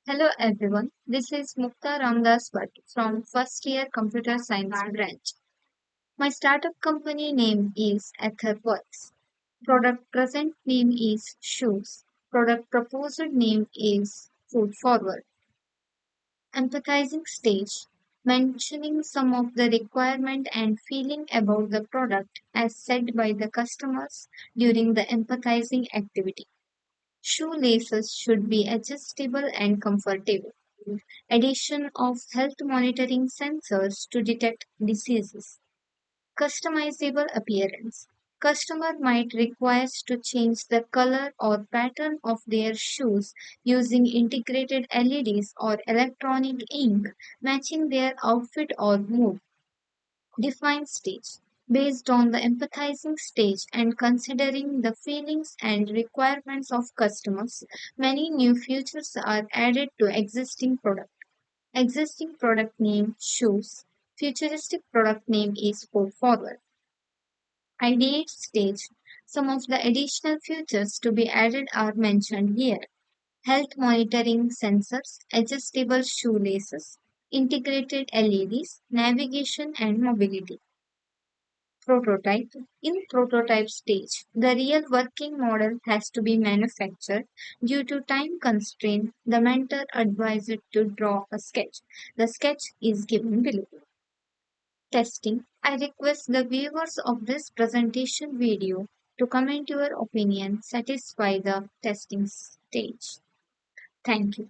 Hello everyone, this is MUKTA Bhatt from first year Computer Science branch. My startup company name is Etherworks. Product present name is Shoes. Product proposed name is Food Forward. Empathizing stage, mentioning some of the requirement and feeling about the product as said by the customers during the empathizing activity. Shoelaces should be adjustable and comfortable. Addition of health monitoring sensors to detect diseases. Customizable appearance. Customer might request to change the color or pattern of their shoes using integrated LEDs or electronic ink matching their outfit or mood. Define stage. Based on the empathizing stage and considering the feelings and requirements of customers, many new features are added to existing product. Existing product name shoes. Futuristic product name is Food Forward. Ideate stage. Some of the additional features to be added are mentioned here. Health monitoring sensors, adjustable shoelaces, integrated LEDs, navigation and mobility. Prototype. In prototype stage, the real working model has to be manufactured. Due to time constraint, the mentor advised to draw a sketch. The sketch is given below. Testing. I request the viewers of this presentation video to comment your opinion, satisfy the testing stage. Thank you.